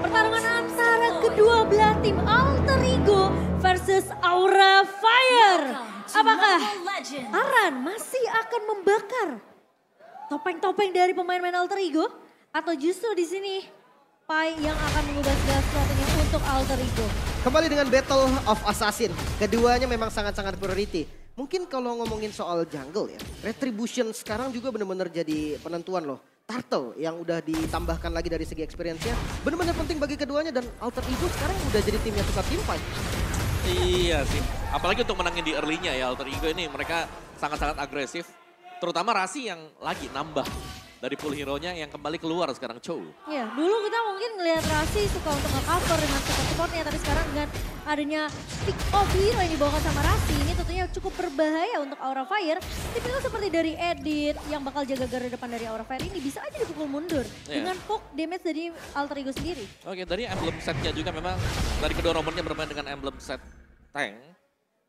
Pertarungan antara kedua belah tim Alter Ego versus Aura Fire. Apakah Aran masih akan membakar topeng-topeng dari pemain-pemain Alter Ego? Atau justru di sini Pai yang akan mengubah segala sesuatunya untuk Alter Ego? Kembali dengan Battle of Assassin. Keduanya memang sangat-sangat priority. Mungkin kalau ngomongin soal jungle ya, Retribution sekarang juga benar-benar jadi penentuan loh. Turtle yang udah ditambahkan lagi dari segi experience-nya benar-benar penting bagi keduanya, dan Alter Ego sekarang udah jadi tim yang suka teamfight. Iya sih, apalagi untuk menangin di early-nya ya Alter Ego ini mereka sangat-sangat agresif. Terutama Rasi yang lagi nambah dari pool hero-nya yang kembali keluar sekarang Chow. Ya, dulu kita mungkin ngelihat Rasi suka untuk nge-cover dengan support-supportnya, tapi sekarang dengan adanya pick off hero yang dibawakan sama Rasi, ini tentunya cukup berbahaya untuk Aura Fire. Tipikal seperti dari Edit yang bakal jaga garda depan dari Aura Fire ini bisa aja dipukul mundur dengan poke damage dari Alter Ego sendiri. Oke, dari emblem setnya juga memang dari kedua romernya bermain dengan emblem set tank.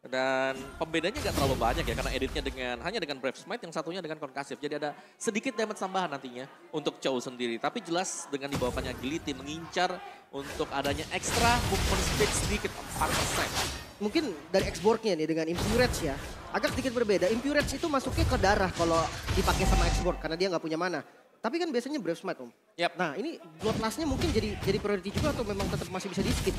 Dan pembedanya gak terlalu banyak ya, karena editnya hanya dengan Brave Smite, yang satunya dengan Concussive. Jadi ada sedikit damage tambahan nantinya untuk Chow sendiri. Tapi jelas dengan dibawakannya Agility mengincar untuk adanya ekstra movement speed sedikit 4%. Mungkin dari X-Borg-nya nih dengan Impurage ya, agak sedikit berbeda. Impurage itu masuknya ke darah kalau dipakai sama X-Borg karena dia nggak punya mana. Tapi kan biasanya Brave Smite, Om. Yep. Nah, ini Bloodlust-nya mungkin jadi priority juga atau memang tetap masih bisa di-skip?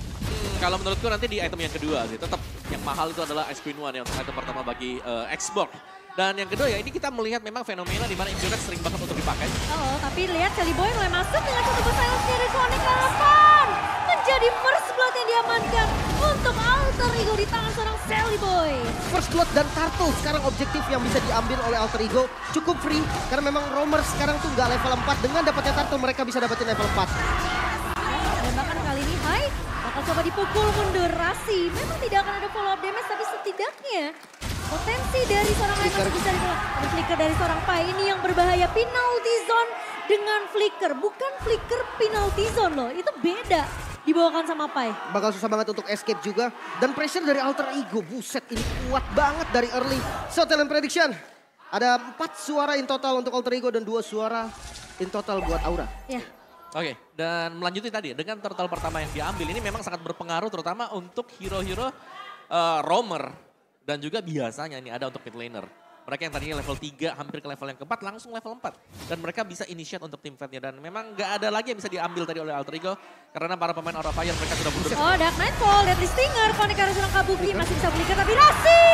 Kalau menurutku nanti di item yang kedua sih, tetap yang mahal itu adalah Ice Queen One yang item pertama bagi X-Borg. Dan yang kedua ya, ini kita melihat memang fenomena di mana Impurage sering banget untuk dipakai. Oh, tapi lihat Sally Boy mulai masuk dengan satu silence dari Sonic Harapan. Menjadi first blood yang diamankan untuk Alter Ego di tangan seorang Sally Boy. First Blood dan Turtle sekarang objektif yang bisa diambil oleh Alter Ego cukup free. Karena memang Romer sekarang tuh nggak level 4. Dengan dapatnya Turtle mereka bisa dapetin level 4. Dan bahkan kali ini Hai bakal coba dipukul mundur Rasi. Memang tidak akan ada follow up damage, tapi setidaknya potensi dari seorang Hai bisa dikeluarkan. Ada flicker dari seorang Pai ini yang berbahaya. Penalty zone dengan flicker. Bukan flicker penalty zone loh, itu beda. Dibawakan sama Pai. Bakal susah banget untuk escape juga. Dan pressure dari Alter Ego, buset ini kuat banget dari early. So talent prediction, ada 4 suara in total untuk Alter Ego dan 2 suara in total buat Aura. Ya. Oke, dan melanjuti tadi dengan turtle pertama yang diambil ini memang sangat berpengaruh terutama untuk hero-hero roamer. Dan juga biasanya ini ada untuk mid laner. Mereka yang tadinya level 3 hampir ke level yang keempat langsung level 4. Dan mereka bisa initiate untuk tim fight-nya. Dan memang gak ada lagi yang bisa diambil tadi oleh Alter Ego. Karena para pemain Aura Fire mereka sudah mundur. Oh, Dark Nightfall, Deadly Stinger, Connect harus seorang Kabuki masih bisa flicker tapi Rasi!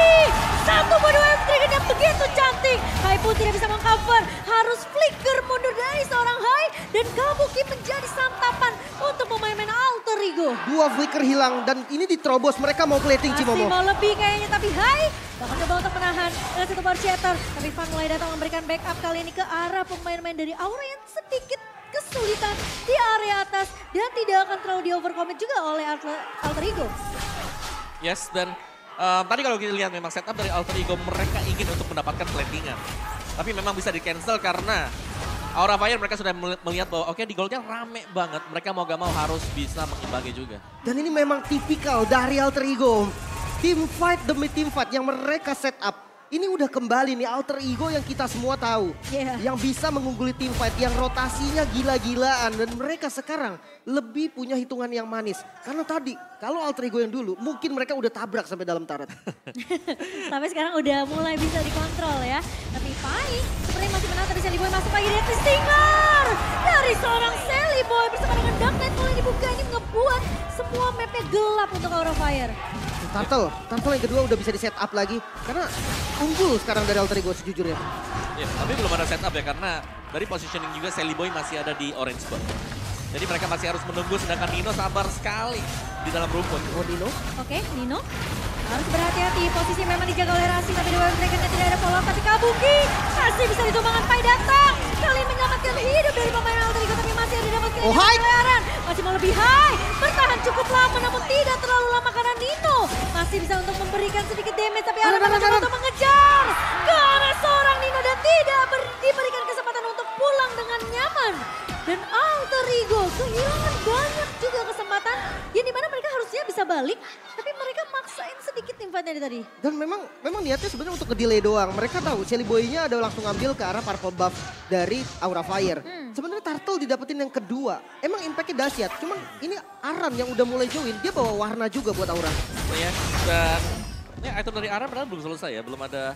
Satu bodoh M-Trigger yang begitu cantik. Hai pun tidak bisa meng-cover, harus flicker mundur dari seorang Hai. Dan Kabuki menjadi santapan untuk pemain-pemain Alter Ego. 2 flicker hilang dan ini diterobos, mereka mau plating Cimomo. Masih mau lebih kayaknya, tapi Hai bakal coba untuk menahan dengan satu bar shatter. Tapi Van mulai datang memberikan backup kali ini ke arah pemain-pemain dari Aura yang sedikit kesulitan di area atas. Dan tidak akan terlalu di overcommit juga oleh Alter Ego. Yes, dan tadi kalau kita lihat memang setup dari Alter Ego mereka ingin untuk mendapatkan platingan. Tapi memang bisa di cancel karena Aura Fire mereka sudah melihat bahwa oke, di goldnya rame banget. Mereka mau gak mau harus bisa mengimbangi juga. Dan ini memang tipikal dari Alter Ego. Team fight demi team fight yang mereka set up. Ini udah kembali nih Alter Ego yang kita semua tahu. Yang bisa mengungguli team fight yang rotasinya gila-gilaan. Dan mereka sekarang lebih punya hitungan yang manis. Karena tadi kalau Alter Ego yang dulu mungkin mereka udah tabrak sampai dalam turret. Tapi sekarang udah mulai bisa dikontrol ya. Tapi Pai seperti masih menang, tapi Sally Boy masuk lagi dari Stinger. Dari seorang Sally Boy bersama dengan Dark Knight mulai dibuka, ini ngebuat semua mapnya gelap untuk Aura Fire. Turtle yang kedua udah bisa di set up lagi. Karena unggul sekarang dari Alter Ego sejujurnya. Ya, tapi belum ada setup ya karena dari positioning juga Sally Boy masih ada di orange spot. Jadi mereka masih harus menunggu, sedangkan Nino sabar sekali di dalam rumput. Oh Nino? Oke, Nino harus berhati-hati, posisi memang dijaga oleh Rasi, tapi Dewa Dragon tidak ada follow up, tapi Kabuki masih bisa ditumbangkan. Pai datang, kali menyelamatkan hidup dari pemain Alter Ego, tapi masih ada dapat Oh Hai! Masih mau lebih Hai, bertahan cukup lama namun tidak terlalu lama karena Nino masih bisa untuk memberikan sedikit damage, tapi Aran mencoba untuk mengejar ke arah seorang Nino dan tidak diberikan kesempatan untuk pulang dengan nyaman. Dan Alter Ego kehilangan banyak juga kesempatan Yang dimana mereka harusnya bisa balik, tapi mereka maksain sedikit teamfight tadi. Dan memang niatnya sebenarnya untuk nge-delay doang. Mereka tahu Shelly Boy-nya ada langsung ngambil ke arah purple buff dari Aura Fire. Sebenarnya Turtle didapetin yang kedua. Emang impactnya dahsyat. Cuman ini Aran yang udah mulai join, dia bawa warna juga buat Aura. Ya, dan ini item dari Aran padahal belum selesai ya, belum ada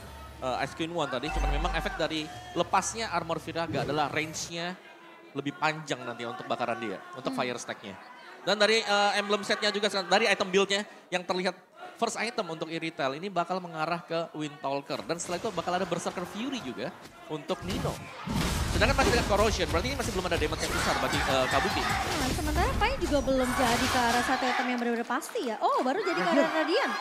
Ice Queen One tadi. Cuman memang efek dari lepasnya armor Firaga adalah range-nya lebih panjang nanti untuk bakaran dia, untuk fire stack-nya. Dan dari emblem setnya juga, dari item build-nya yang terlihat first item untuk Iritel ini bakal mengarah ke Windtalker. Dan setelah itu bakal ada Berserker Fury juga untuk Nino. Sedangkan masih dengan Corrosion, berarti ini masih belum ada damage yang besar bagi Kabuki. Nah, sementara Pai juga belum jadi ke arah satu item yang benar-benar pasti ya. Oh, baru jadi ke arah Radiant.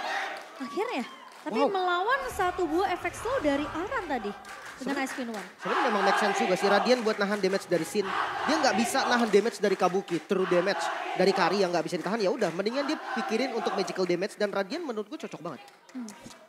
Akhirnya. Tapi melawan satu buah efek slow dari Aran tadi. Dengan Ice Queen One. Sebenarnya memang make sense juga sih. Radiant buat nahan damage dari Sin. Dia nggak bisa nahan damage dari Kabuki. True damage dari Kari yang nggak bisa ditahan. Ya udah, mendingan dia pikirin untuk magical damage. Dan Radiant menurut gue cocok banget.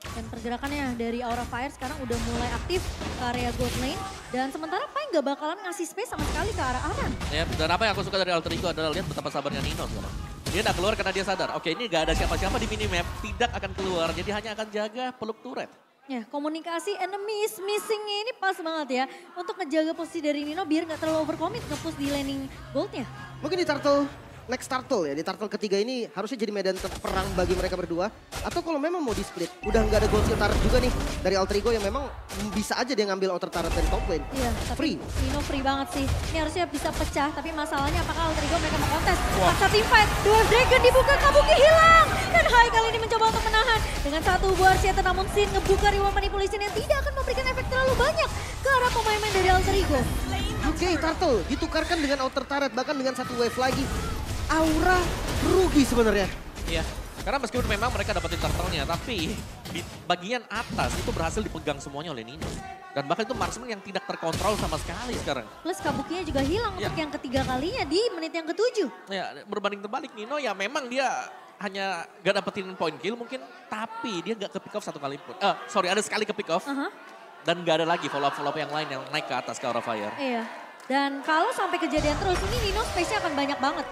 Dan pergerakannya dari Aura Fire sekarang udah mulai aktif ke area gold lane. Dan sementara Pai nggak bakalan ngasih space sama sekali ke arah Aran. Ya, dan apa yang aku suka dari Alter Ego adalah lihat betapa sabarnya Nino sekarang. Dia nggak keluar karena dia sadar, oke ini nggak ada siapa-siapa di minimap, tidak akan keluar. Jadi hanya akan jaga peluk turret. Ya, komunikasi enemy is missing-nya ini pas banget ya. Untuk ngejaga posisi dari Nino biar nggak terlalu overcommit nge-push di laning goldnya. Mungkin di Turtle, next Turtle ya. Di Turtle ketiga ini harusnya jadi medan perang bagi mereka berdua. Atau kalau memang mau di split, udah nggak ada gold shield turret juga nih. Dari Alter Ego yang memang bisa aja dia ngambil outer turret dari top lane. Iya, tapi Nino free banget sih. Ini harusnya bisa pecah, tapi masalahnya apakah Alter Ego mereka mau kontes. Paksa teamfight, Dwarf Dragon dibuka, Kabuki hilang. Dan Hai kali ini mencoba untuk menahan. Dengan satu buah Arsiata namun Sin ngebuka reward manipulation yang tidak akan memberikan efek terlalu banyak ke arah pemain-pemain dari Alter Ego. Oke, Turtle ditukarkan dengan outer turret, bahkan dengan satu wave lagi. Aura rugi sebenarnya. Iya, karena meskipun memang mereka dapetin turtle-nya, tapi di bagian atas itu berhasil dipegang semuanya oleh Nino. Dan bahkan itu marksman yang tidak terkontrol sama sekali sekarang. Plus Kabukinya juga hilang untuk yang ketiga kalinya di menit yang ke-7. Ya, berbanding terbalik Nino ya memang dia hanya gak dapetin point kill mungkin, tapi dia gak ke pick off satu kali pun. Ada sekali ke pick off. Dan gak ada lagi follow-up yang lain yang naik ke atas ke Aura Fire. Iya, dan kalau sampai kejadian terus ini Nino space-nya akan banyak banget.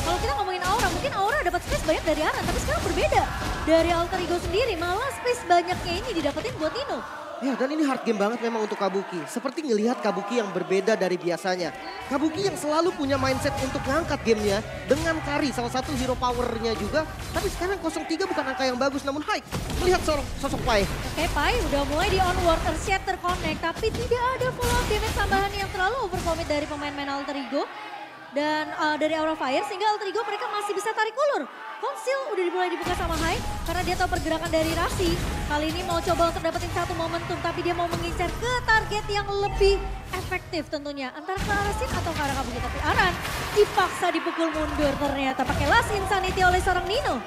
Kalau kita ngomongin Aura, mungkin Aura dapat space banyak dari Aran, tapi sekarang berbeda. Dari Alter Ego sendiri, malah space banyaknya ini didapetin buat Nino. Ya, dan ini hard game banget memang untuk Kabuki. Seperti ngelihat Kabuki yang berbeda dari biasanya. Kabuki yang selalu punya mindset untuk ngangkat gamenya dengan Kari, salah satu hero powernya juga. Tapi sekarang 0-3 bukan angka yang bagus, namun Hai melihat sosok Pai. Oke, Pai udah mulai di onward, Earthshot terconnect, tapi tidak ada follow-up damage tambahan yang terlalu overcommit dari pemain-pemain Alter Ego. Dan dari Aura Fire sehingga Alter Ego mereka masih bisa tarik ulur. Konsil udah dimulai dibuka sama Hai karena dia tahu pergerakan dari Rasi. Kali ini mau coba untuk dapetin satu momentum tapi dia mau mengincar ke target yang lebih efektif tentunya. Antara ke arah Sin atau ke arah Kabuki. Tapi Aran dipaksa dipukul mundur ternyata pakai Last Insanity oleh seorang Nino.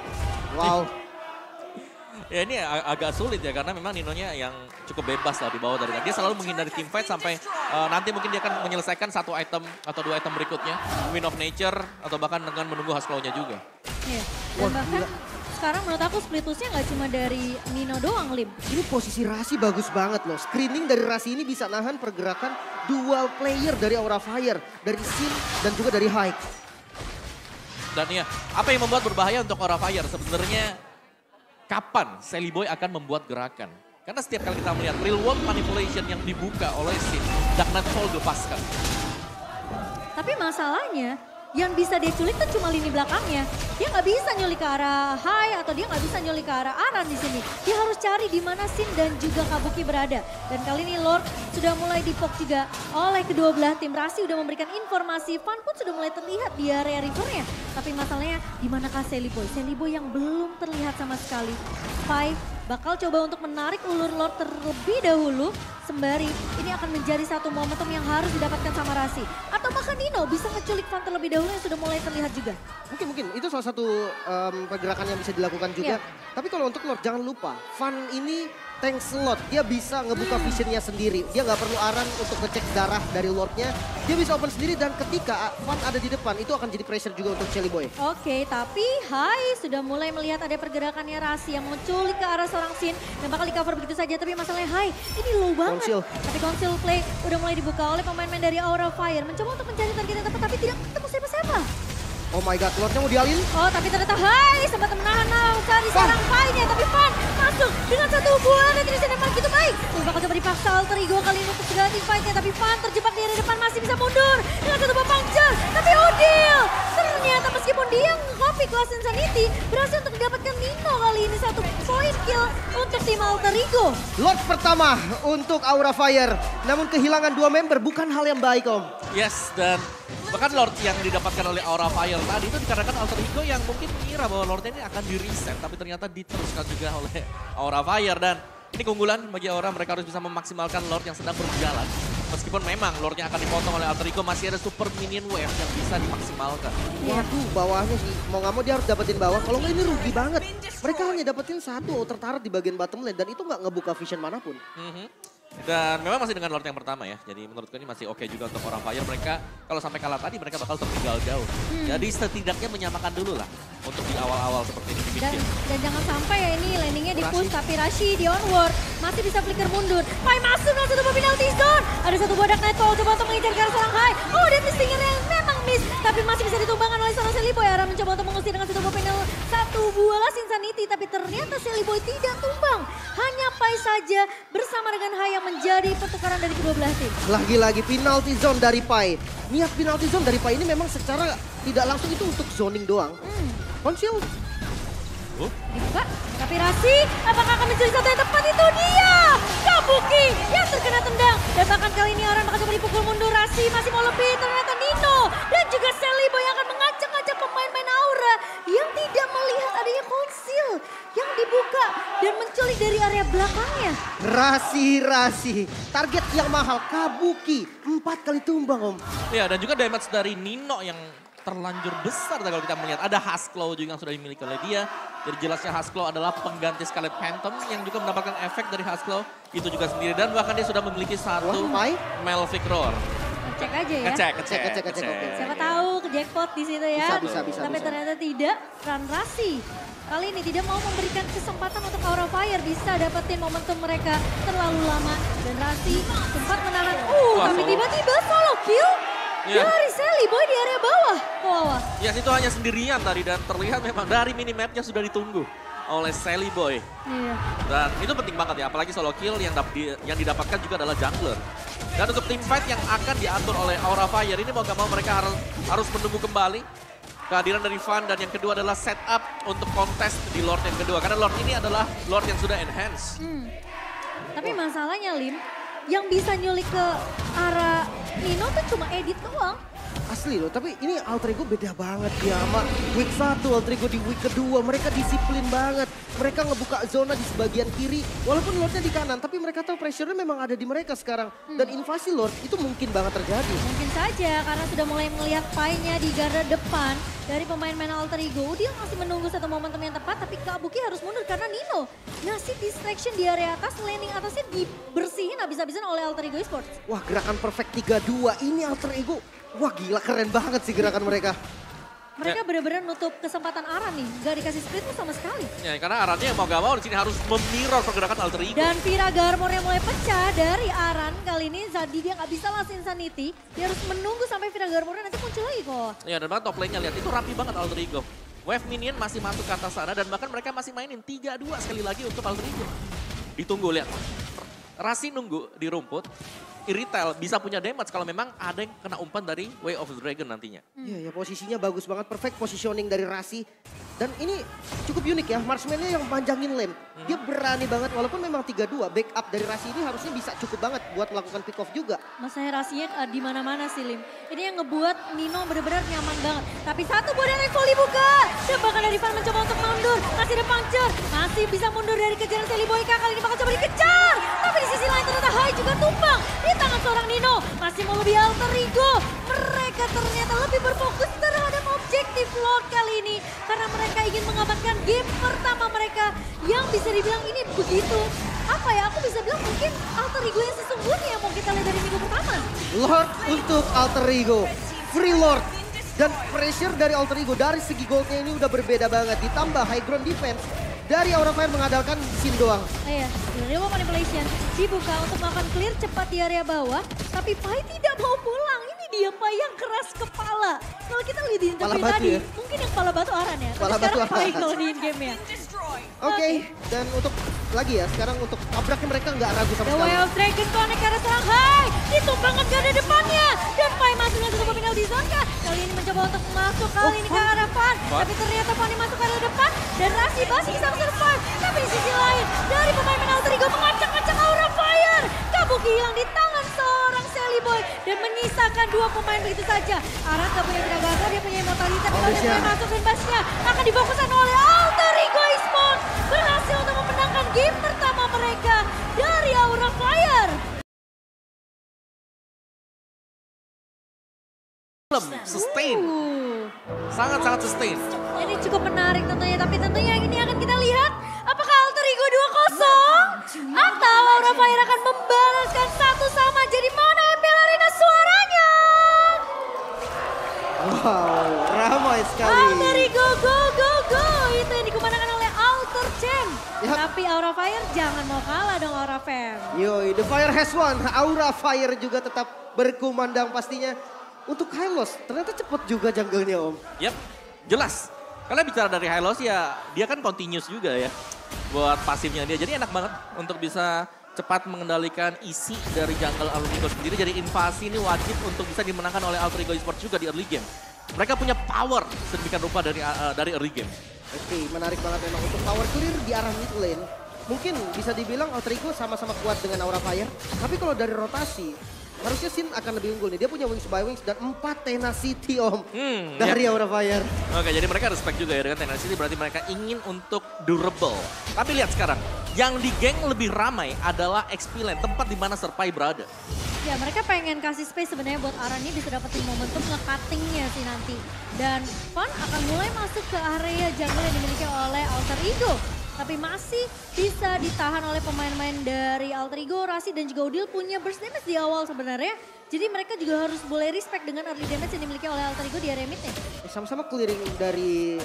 Wow. Ya ini agak sulit ya karena memang Ninonya yang cukup bebas lah di bawah dari dia selalu menghindari team fight sampai nanti mungkin dia akan menyelesaikan satu item atau dua item berikutnya, Wind of Nature atau bahkan dengan menunggu Husklaw-nya juga. Iya. Dan bahkan sekarang menurut aku split push-nya nggak cuma dari Nino doang, Lim. Ini posisi Rasi bagus banget loh. Screening dari Rasi ini bisa nahan pergerakan dual player dari Aura Fire, dari Sin dan juga dari Hai. Dan ya, apa yang membuat berbahaya untuk Aura Fire sebenarnya? Kapan Shelly Boy akan membuat gerakan? Karena setiap kali kita melihat real world manipulation yang dibuka oleh Sin, Dark Nightfall dilepaskan. Tapi masalahnya yang bisa dia culik kan cuma lini belakangnya. Dia nggak bisa nyulik ke arah Hai atau dia nggak bisa nyulik ke arah Aran di sini. Dia harus cari di mana Sin dan juga Kabuki berada. Dan kali ini Lord sudah mulai dipok juga oleh kedua belah tim. Rasi udah memberikan informasi, Van pun sudah mulai terlihat di area rivernya. Tapi masalahnya di manakah Shelly Boy? Shelly Boy yang belum terlihat sama sekali. Pai bakal coba untuk menarik ulur Lord terlebih dahulu. Sembari ini akan menjadi satu momentum yang harus didapatkan sama Rasi. Atau bahkan Nino bisa ngeculik Van terlebih dahulu yang sudah mulai terlihat juga. Mungkin itu salah satu pergerakan yang bisa dilakukan juga. Tapi kalau untuk Lord jangan lupa, Van ini tank slot. Dia bisa ngebuka visionnya sendiri. Dia nggak perlu Aran untuk ngecek darah dari Lordnya. Dia bisa open sendiri dan ketika Van ada di depan itu akan jadi pressure juga untuk Shelly Boy. Oke, tapi Hai sudah mulai melihat ada pergerakannya Rasi yang menculik ke arah seorang Sin. Dan bakal di cover begitu saja tapi masalahnya Hai ini low banget. Tapi Conceal Play udah mulai dibuka oleh pemain-pemain dari Aura Fire. Mencoba untuk mencari target yang tepat tapi tidak ketemu siapa-siapa. Oh my god, Lordnya mau dialin. Oh tapi ternyata Hai sempat menahan dari seorang Pai-nya. Tapi Fan masuk dengan satu hubungan dan tidak sedang begitu baik. Bakal coba dipaksa Alter Ego kali ini untuk segala teamfight-nya. Tapi Fan terjebak di area depan masih bisa mundur. Dengan satu buah puncture. Tapi Odil ternyata meskipun dia nge-copy kelas Insanity berhasil untuk mendapatkan Nino kali ini. Satu point kill untuk tim Alter Ego. Lord pertama untuk Aura Fire. Namun kehilangan 2 member bukan hal yang baik Om. Yes, dan bahkan Lord yang didapatkan oleh Aura Fire tadi itu dikarenakan Alter Ego yang mungkin mengira bahwa Lordnya ini akan di-reset. Tapi ternyata diteruskan juga oleh Aura Fire. Dan ini keunggulan bagi Aura, mereka harus bisa memaksimalkan Lord yang sedang berjalan. Meskipun memang Lordnya akan dipotong oleh Alter Ego, masih ada super minion wave yang bisa dimaksimalkan. Waduh, bawahnya sih. Mau nggak mau dia harus dapetin bawah. Kalau nggak ini rugi banget. Mereka hanya dapetin satu outer turret di bagian bottom lane. Dan itu nggak ngebuka vision manapun. Dan memang masih dengan Lord yang pertama ya. Jadi menurutku ini masih oke juga untuk Aura Fire. Mereka kalau sampai kalah tadi mereka bakal tertinggal jauh. Jadi setidaknya menyamakan dulu lah untuk di awal-awal seperti ini dibikin. Dan jangan sampai ya ini landingnya di push tapi Rashi di onward. Masih bisa flicker mundur. Pai masuk dengan satu buah penalty zone. Ada satu buah dark nightfall coba untuk mengejar ke arah seorang Hai. Oh dia stinger yang memang miss. Tapi masih bisa ditumbangkan oleh seorang Sally Boy. Ara mencoba untuk mengusir dengan satu buah penalty. Satu buah Last Insanity. Tapi ternyata Sally Boy tidak tumbang. Hanya Pai saja bersama dengan Hai yang menjadi pertukaran dari kedua belah tim. Lagi-lagi penalty zone dari Pai. Niat penalty zone dari Pai ini memang secara tidak langsung itu untuk zoning doang. Konsil. Dibuka, tapi Rasi apakah akan mencuri satu yang tepat? Itu dia Kabuki yang terkena tendang. Dan bahkan kali ini Aran bakal coba dipukul mundur. Rasi masih mau lebih, ternyata Nino dan juga Sally Boy yang akan mengacak-ngacak pemain-pemain Aura yang tidak melihat adanya konsil yang dibuka dan menculik dari area belakangnya. Rasi. Target yang mahal, Kabuki. 4 kali tumbang Om. Ya, dan juga damage dari Nino yang terlanjur besar kalau kita melihat. Ada Husklow juga yang sudah dimiliki oleh dia. Jadi jelasnya Husklow adalah pengganti Scarlet Phantom yang juga mendapatkan efek dari Husklow itu juga sendiri. Dan bahkan dia sudah memiliki satu Malefic Roar. Cek aja ya. Ngecek. Oke. Siapa tahu ke jackpot di situ ya. Bisa. Tapi ternyata tidak. Rasi kali ini tidak mau memberikan kesempatan untuk Aura Fire bisa dapetin momentum mereka terlalu lama. Dan Rasi sempat menahan. Tapi tiba-tiba solo kill. Dari Sally Boy di area bawah. Ya itu hanya sendirian tadi dan terlihat memang dari minimapnya sudah ditunggu oleh Sally Boy. Iya. Dan itu penting banget ya, apalagi solo kill yang didapatkan juga adalah jungler. Dan untuk team fight yang akan diatur oleh Aura Fire ini mau gak mau mereka harus menunggu kembali kehadiran dari Fan. Dan yang kedua adalah setup untuk kontes di Lord yang kedua. Karena Lord ini adalah Lord yang sudah enhance. Tapi masalahnya Lim, yang bisa nyulik ke arah Nino tuh cuma edit doang. Asli loh, tapi ini Alter Ego beda banget ya sama week 1, Alter Ego di week kedua. Mereka disiplin banget. Mereka ngebuka zona di sebagian kiri. Walaupun Lordnya di kanan, tapi mereka tahu pressure-nya memang ada di mereka sekarang. Dan invasi Lord itu mungkin banget terjadi. Mungkin saja karena sudah mulai melihat Pai-nya di garda depan dari pemain-pemain Alter Ego. Dia masih menunggu satu momentum yang tepat, tapi Kabuki harus mundur karena Nino ngasih distraction di area atas, landing atasnya dibersihin habis-habisan oleh Alter Ego Esports. Wah, gerakan perfect 3-2 ini Alter Ego. Wah gila, keren banget sih gerakan mereka. Mereka benar-benar nutup kesempatan Aran nih, gak dikasih split sama sekali. Ya karena Arannya mau gak mau di sini harus memirror pergerakan Alter Ego. Dan Vira Garmor yang mulai pecah dari Aran kali ini. Zadi dia gak bisa Last Insanity. Dia harus menunggu sampai Vira Garmornya nanti muncul lagi kok. Ya dan bahkan top lane-nya lihat itu rapi banget Alter Ego. Wave minion masih masuk ke atas sana dan bahkan mereka masih mainin 3-2 sekali lagi untuk Alter Ego. Ditunggu lihat. Rasi nunggu di rumput. Irrital bisa punya damage kalau memang ada yang kena umpan dari Way of the Dragon nantinya. Iya, posisinya bagus banget, perfect positioning dari Rasi. Dan ini cukup unik ya, marksman-nya yang panjangin lane. Dia berani banget, walaupun memang 3-2, backup dari Rasi ini harusnya bisa cukup banget buat melakukan pick off juga. Masalahnya Rasinya di mana-mana sih Lim. Ini yang ngebuat Nino benar-benar nyaman banget. Tapi satu buah dari volley buka. Dan bahkan dari Van mencoba untuk mundur. Masih ada puncture, masih bisa mundur dari kejaran Sally Boy. Kali ini bakal coba dikejar. Tapi di sisi lain ternyata Hai juga tumbang. Di tangan seorang Nino, masih mau lebih Alter Ego. Mereka ternyata lebih berfokus terhadap objektif Lord kali ini. Karena mereka ingin mengamankan game pertama mereka. Yang bisa dibilang ini begitu. Apa ya, aku bisa bilang mungkin Alter Ego yang sesungguhnya yang mau kita lihat dari minggu pertama. Lord untuk Alter Ego, Free Lord. Dan pressure dari Alter Ego dari segi goldnya ini udah berbeda banget. Ditambah high ground defense. Dari Aura Fire mengandalkan Sin doang. Iya, Real Manipulation dibuka untuk melakukan clear cepat di area bawah. Tapi Pai tidak mau pulang. Ini Diapa yang keras kepala. Kalau kita lihat di interview tadi, ya? mungkin yang kepala batu Aran ya. Kepala batu sekarang Pai Aran. kalau di in-game ya. Oke, dan untuk lagi ya, sekarang untuk tabraknya mereka nggak ragu sama The sekali. Way of Dragon connect ke arah serang Hai. Ditumbangkan ke arah depannya. Dan Pai masih langsung ke final di zona. Kali ini mencoba untuk masuk kali ini ke arah Fan. Tapi ternyata Fan masuk ke arah depan. Dan Rasi masih bisa survive. Tapi di sisi lain, dari pemain Alter Ego mengacak-acak Aura Fire. Kabuki hilang di tangan seorang Sally Boy. Dan menyisakan 2 pemain begitu saja. Aran gak punya tenaga gagah, dia punya immortalitas. Kalau dia masuk dan basnya akan difokuskan oleh Alter Ego Esports. Berhasil untuk memenangkan game pertama mereka dari Aura Fire. Sustain. Sangat-sangat sustain. Ini cukup menarik tentunya, tapi tentunya ini akan kita lihat apakah Alter Ego 2-0 atau Aura Fire akan membalaskan 1-1. Jadi mana MPL Arena suaranya? Wow, ramai sekali. Alter Ego go go go, itu yang dikemanakan oleh Alter Champ. Yap. Tapi Aura Fire jangan mau kalah dong Aura Fam. Yoi, The Fire has won. Aura Fire juga tetap berkumandang pastinya. Untuk Hylos, ternyata cepet juga jungle-nya Om. Yap, jelas. Kalau bicara dari Hylos ya, dia kan continuous juga ya. Buat pasifnya dia, jadi enak banget untuk bisa cepat mengendalikan isi dari jungle Alter Ego sendiri. Jadi invasi ini wajib untuk bisa dimenangkan oleh Alter Ego Esports juga di early game. Mereka punya power sedemikian rupa dari early game. Oke, menarik banget memang untuk power clear di arah mid lane. Mungkin bisa dibilang Alter Ego sama-sama kuat dengan Aura Fire. Tapi kalau dari rotasi, harusnya Sin akan lebih unggul nih. Dia punya Wings by Wings dan 4 tenacity Om. Dari Aura Fire. Oke, jadi mereka respect juga ya dengan tenacity, berarti mereka ingin untuk durable. Tapi lihat sekarang, yang di geng lebih ramai adalah XP Lane, tempat di mana Serpai berada. Ya mereka pengen kasih space sebenarnya buat Aran ini bisa dapetin momentum nge-cuttingnya sih nanti. Dan Fan akan mulai masuk ke area jungle yang dimiliki oleh Alter Ego. Tapi masih bisa ditahan oleh pemain-pemain dari Alter Ego. Rasi dan juga Udil punya burst damage di awal sebenarnya. Jadi mereka juga harus boleh respect dengan early damage yang dimiliki oleh Alter Ego di area mid-nya. Sama-sama clearing dari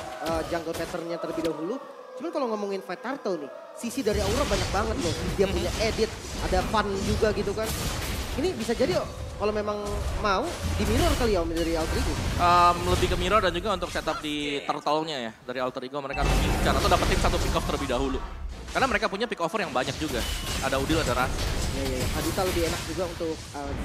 jungle pattern-nya terlebih dahulu. Cuman kalau ngomongin fight turtle nih, sisi dari Aura banyak banget loh. Dia punya edit, ada fun juga gitu kan. Ini bisa jadi kalau memang mau di mirror kali ya Om dari Alter Ego. Lebih ke mirror dan juga untuk setup di turtle-nya ya. Dari Alter Ego mereka harus bicara atau dapetin satu pick off terlebih dahulu. Karena mereka punya pick over yang banyak juga. Ada Udil, ada Ras. Ya. Hadita lebih enak juga untuk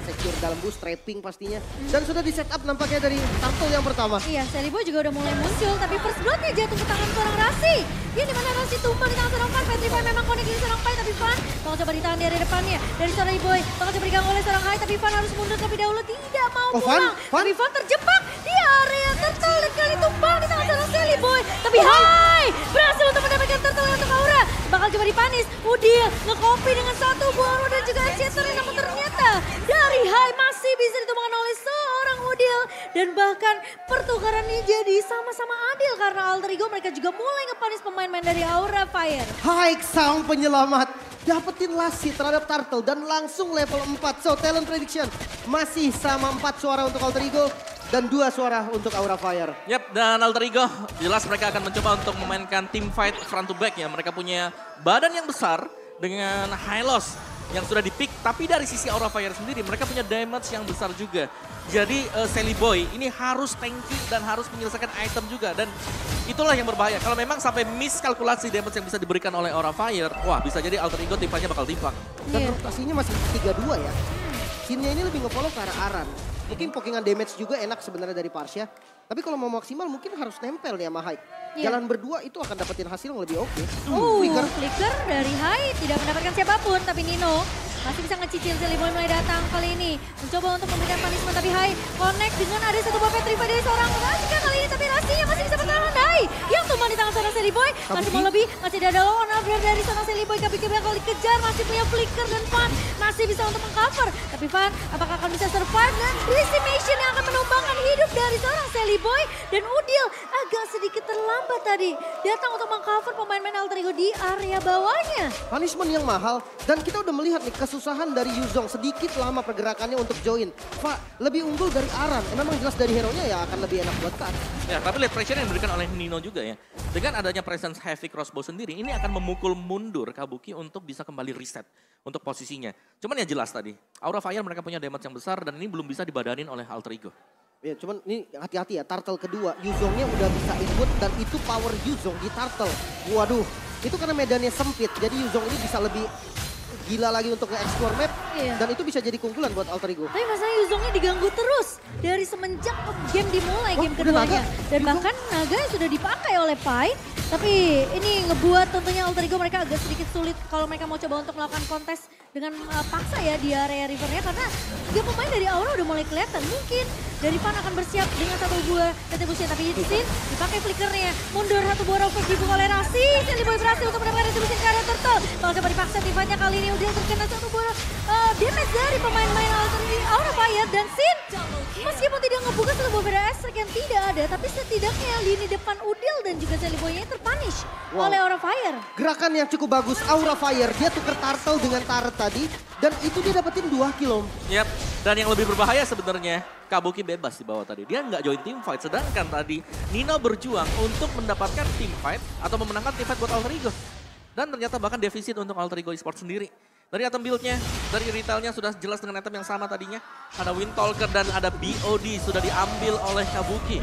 secure dalam boost, trapping pastinya. Dan sudah di setup nampaknya dari turtle yang pertama. Iya, Sally Boy juga udah mulai muncul. Tapi first blood-nya jatuh ke tangan seorang Rasi. Yang dimana Rasi tumbang di tangan seorang Fan. Petrify memang connect di seorang Pai. Tapi Fan mau coba ditahan dari depannya. Dari seorang Boy. Bakal coba diganggu oleh seorang Hai. Tapi Fan harus mundur terlebih dahulu. Tidak mau pulang. Tapi Fan terjebak di area turtle. Dan kali tumbang di tangan seorang Sally Boy. Tapi Hai berhasil untuk mendapatkan turtle untuk Aura. Bakal coba dipanis. Udil nge-copy dengan satu buah arrow dan juga Enchanter. Namun ternyata dari Hai masih bisa ditumbangkan oleh seorang Udil. Dan bahkan pertukaran ini jadi sama-sama adil. Karena Alter Ego mereka juga mulai ngepanis pemain-pemain dari Aura Fire. Haik sang penyelamat. Dapetin Lassie terhadap turtle dan langsung level 4. So talent prediction masih sama 4 suara untuk Alter Ego. Dan 2 suara untuk Aura Fire. Yap, dan Alter Ego jelas mereka akan mencoba untuk memainkan team fight front to back ya. Mereka punya badan yang besar dengan Hylos yang sudah di-pick. Tapi dari sisi Aura Fire sendiri mereka punya damage yang besar juga. Jadi Sally Boy ini harus tanky dan harus menyelesaikan item juga. Dan itulah yang berbahaya. Kalau memang sampai miss kalkulasi damage yang bisa diberikan oleh Aura Fire, wah bisa jadi Alter Ego tim fight-nya bakal timpang. Dan rotasinya masih 3-2 ya. Sinnya ini lebih nge-follow ke arah Aran. Mungkin pokingan damage juga enak sebenarnya dari Parsha. Tapi kalau mau maksimal mungkin harus nempel nih sama Hai. Jalan berdua itu akan dapetin hasil yang lebih oke. Flicker dari Hai tidak mendapatkan siapapun. Tapi Nino masih bisa ngecicil Sally Boy mulai datang kali ini. Mencoba untuk memberikan punishment tapi Hai connect dengan ada satu buah Petrify dari seorang Rasi kali ini. Tapi Rasinya masih bisa bertahan Hai. Yang tumbang di tangan seorang Sally Boy. Masih mau lebih, masih ada lawan upgrade dari seorang Sally Boy. Kabiki bakal dikejar, masih punya Flicker dan Fan. Masih bisa untuk mengcover. Tapi Fan apakah akan bisa survive? Dan Decimation yang akan menumbangkan hidup dari seorang Sally Boy. Dan Udil agak sedikit terlambat tadi datang untuk mengcover pemain-pemain Alter Ego di area bawahnya. Punishment yang mahal dan kita udah melihat nih kesusahan dari Yuzong sedikit lama pergerakannya untuk join. Pak, lebih unggul dari Aran. Memang jelas dari hero-nya ya akan lebih enak buat Kat. Ya, tapi lihat pressure yang diberikan oleh Nino juga ya. Dengan adanya presence heavy crossbow sendiri, ini akan memukul mundur Kabuki untuk bisa kembali reset untuk posisinya. Cuman ya jelas tadi, Aura Fire mereka punya damage yang besar dan ini belum bisa dibadanin oleh Alter Ego. Ya cuman ini hati-hati ya, Turtle kedua, Yuzongnya udah bisa ikut dan itu power Yuzong di Turtle. Waduh, itu karena medannya sempit, jadi Yuzong ini bisa lebih gila lagi untuk nge-explore map. Dan itu bisa jadi keunggulan buat Alter Ego. Tapi masalahnya Yuzongnya diganggu terus dari semenjak game dimulai game keduanya. Dan bahkan naga yang sudah dipakai oleh Pai. Tapi ini ngebuat tentunya Alter Ego mereka agak sedikit sulit kalau mereka mau coba untuk melakukan kontes dengan paksa ya di area rivernya. Karena dia pemain dari Aura udah mulai kelihatan. Mungkin dari Van akan bersiap dengan satu buah retribution. Tapi Sin dipakai flickernya. Mundur satu buah rocket dibuka oleh Rasi. Celleboy berhasil untuk mendapatkan retribution ke area Turtle. Kalau coba dipaksa Tifannya kali ini udah terkena satu buah damage dari pemain-pemain Aura Fire. Dan Sin meskipun tidak ngebuka satu buah beda extract yang tidak ada. Tapi setidaknya lini depan Udil dan juga Celleboynya terpunish oleh Aura Fire. Gerakan yang cukup bagus Aura Fire. Dia tuker Turtle dengan turret tadi. Dan itu dia dapetin 2 kill. Yap, dan yang lebih berbahaya sebenarnya Kabuki bebas di bawah tadi. Dia nggak join team fight, sedangkan tadi Nino berjuang untuk mendapatkan team fight atau memenangkan team fight buat Alter Ego. Dan ternyata bahkan defisit untuk Alter Ego Esports sendiri. Dari item build-nya, dari retailnya sudah jelas dengan item yang sama tadinya. Ada Windtalker dan ada BOD sudah diambil oleh Kabuki.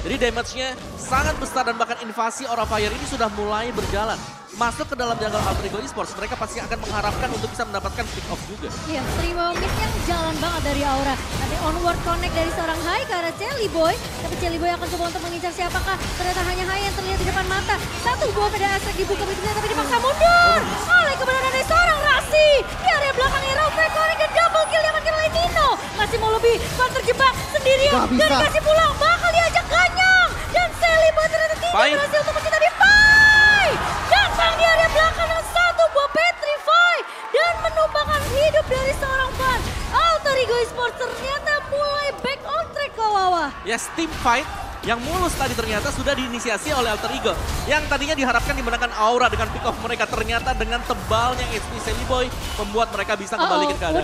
Jadi damage-nya sangat besar dan bahkan invasi Aura Fire ini sudah mulai berjalan. Masuk ke dalam jungle Alter Ego Esports, mereka pasti akan mengharapkan untuk bisa mendapatkan pick off juga. Iya, terima mid-nya jalan banget dari Aura. Nanti onward connect dari seorang Hai ke arah Celleboy. Tapi Celleboy akan coba untuk mengincar siapakah. Ternyata hanya Hai yang terlihat di depan mata. Satu buah beda aspek dibuka begitu tapi dipaksa mundur. Oleh kebenaran dari seorang Rasi. Di area belakangnya Route connect dan double kill yang oleh Nino. Masih mau lebih, Van terjebak sendirian. Dan dikasih pulang, bakal diajak ganyang. Dan Celleboy ternyata tidak berhasil untuk mencita di Pai. Datang di area belakang dengan satu buah Petrify. Dan menumpahkan hidup dari seorang Van. Alter Ego Esports ternyata mulai back on track ke Wawa. Yes, team fight yang mulus tadi ternyata sudah diinisiasi oleh Alter Ego. Yang tadinya diharapkan dimenangkan Aura dengan pick off mereka. Ternyata dengan tebalnya HP Celleboy membuat mereka bisa kembali ke keadaan.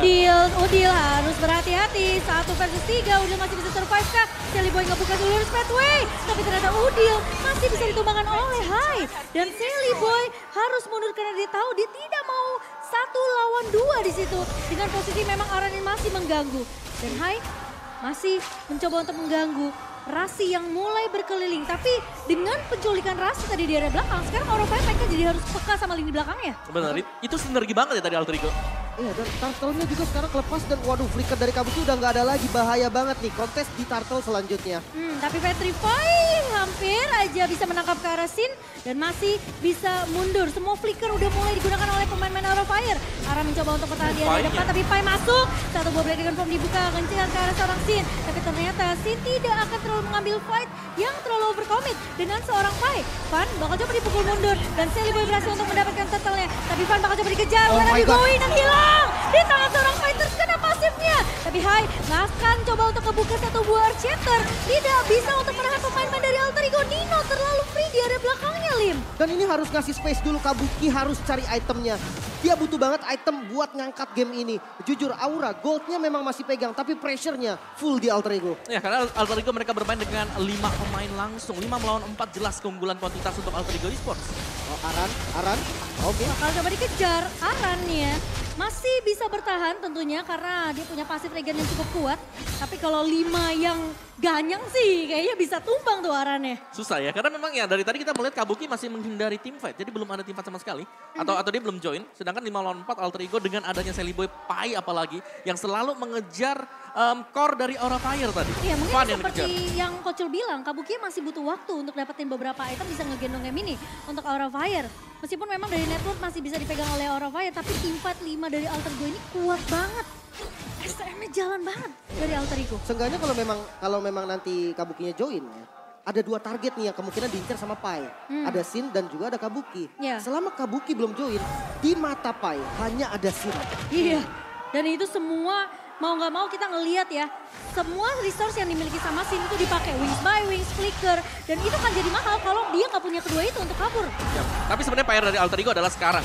Udil harus berhati-hati. 1 versus 3, Udil masih bisa survive kah? Celleboy ngebuka seluruh pathway. Tapi ternyata Udil masih bisa ditumbangkan oleh Hai. Dan Celleboy harus mundur karena dia tahu dia tidak mau 1 lawan 2 di situ. Dengan posisi memang Aran ini masih mengganggu. Dan Hai masih mencoba untuk mengganggu Rasi yang mulai berkeliling. Tapi dengan penculikan Rasi tadi di area belakang, sekarang Aura Fire mereka jadi harus peka sama lini belakangnya. Benar, itu sinergi banget ya tadi Alter Ego. Iya, dan Turtle-nya juga sekarang kelepas dan waduh flicker dari Kabuki udah nggak ada lagi. Bahaya banget nih kontes di Turtle selanjutnya. Tapi Petrify hampir aja bisa menangkap ke arah Sin dan masih bisa mundur. Semua flicker udah mulai digunakan oleh pemain-pemain Aura Fire. Ara mencoba untuk bertahan di area depan tapi Pai masuk. Satu buah Dragon Bomb dibuka kencang ke arah seorang Sin. Tapi ternyata Sin tidak akan terlalu mengambil fight yang terlalu overcommit dengan seorang Pai. Van bakal coba dipukul mundur dan Celleboy berhasil untuk mendapatkan turtle-nya. Tapi Van bakal coba dikejar. Udah going dan hilang. Di tangan seorang fighters kena pasifnya. Tapi Hai bahkan coba untuk ngebuka satu buah Archater. Tidak bisa untuk menahan pemain-pemain dari Alter Ego. Nino terlalu free di area belakangnya, Lim. Dan ini harus ngasih space dulu, Kabuki harus cari itemnya. Dia butuh banget item buat ngangkat game ini. Jujur Aura goldnya memang masih pegang tapi pressure-nya full di Alter Ego. Ya karena Alter Ego mereka bermain dengan 5 pemain langsung. 5 melawan 4 jelas keunggulan kuantitas untuk Alter Ego Esports. Oh, Aran. Oke. Bakal coba dikejar. Aran ya masih bisa bertahan tentunya karena dia punya pasif regen yang cukup kuat. Tapi kalau 5 yang ganyang sih kayaknya bisa tumbang tuh Arannya. Susah ya, karena memang ya dari tadi kita melihat Kabuki masih menghindari team fight. Jadi belum ada team fight sama sekali. Atau dia belum join. Sedangkan 5 lawan 4 Alter Ego dengan adanya Celleboy Pai apalagi. Yang selalu mengejar core dari Aura Fire tadi. Iya mungkin Van seperti yang Kocul bilang, Kabuki masih butuh waktu untuk dapetin beberapa item bisa ngegendong game ini untuk Aura Fire. Meskipun memang dari network masih bisa dipegang oleh Aura Fire, tapi team fight 5 dari Alter Ego ini kuat banget. STM-nya jalan banget dari Alter Ego. Seenggaknya kalau memang nanti Kabukinya join ya, ada 2 target nih yang kemungkinan diincar sama Pai. Ada Sin dan juga ada Kabuki. Selama Kabuki belum join, di mata Pai hanya ada Sin. Iya, dan itu semua mau nggak mau kita ngelihat ya, semua resource yang dimiliki sama Sin itu dipakai. Wings by Wings, Flicker, dan itu kan jadi mahal kalau dia nggak punya kedua itu untuk kabur. Ya, tapi sebenarnya PR dari Alter Ego adalah sekarang.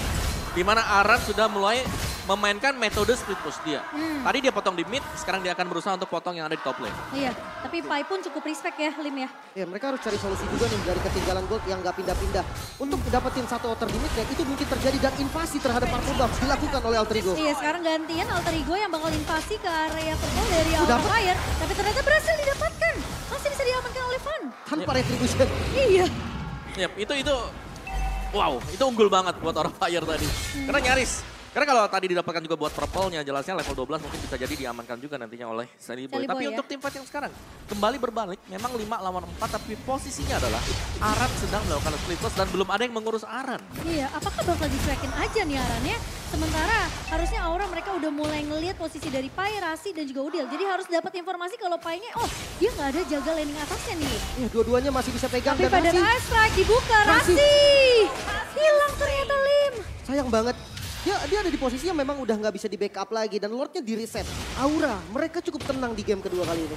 Di mana Aran sudah mulai memainkan metode split push dia. Tadi dia potong di mid, sekarang dia akan berusaha untuk potong yang ada di top lane. Iya, tapi Pai pun cukup respect ya, Lim ya. Ya, mereka harus cari solusi juga nih dari ketinggalan gold yang nggak pindah-pindah. Untuk dapetin satu outer di mid, ya itu mungkin terjadi dan invasi terhadap Purple Buff dilakukan oleh Alter Ego. Iya, sekarang gantian Alter Ego yang bakal invasi ke area purple dari Aura Fire. Tapi ternyata berhasil didapatkan. Masih bisa diamankan oleh Van. Tanpa retribution. Iya. Yap, itu wow, itu unggul banget buat Aura Fire tadi. Karena nyaris. Karena kalau tadi didapatkan juga buat purple-nya, jelasnya level 12 mungkin bisa jadi diamankan juga nantinya oleh Sandy Boy. Tapi untuk tim fight yang sekarang, kembali berbalik, memang 5 lawan 4, tapi posisinya adalah Aran sedang melakukan split push dan belum ada yang mengurus Aran. Iya, apakah bakal dicuekin aja nih Aran ya? Sementara harusnya Aura mereka udah mulai ngelihat posisi dari Pai, Rasi dan juga Udil. Jadi harus dapat informasi kalau Pai-nya, oh dia nggak ada jaga laning atasnya nih. Ya, dua-duanya masih bisa pegang. Tapi pada Ice Strike dibuka, Rasi hilang ternyata Lim. Sayang banget. Dia ada di posisi yang memang udah nggak bisa di backup lagi dan Lordnya di reset. Aura, mereka cukup tenang di game kedua kali ini.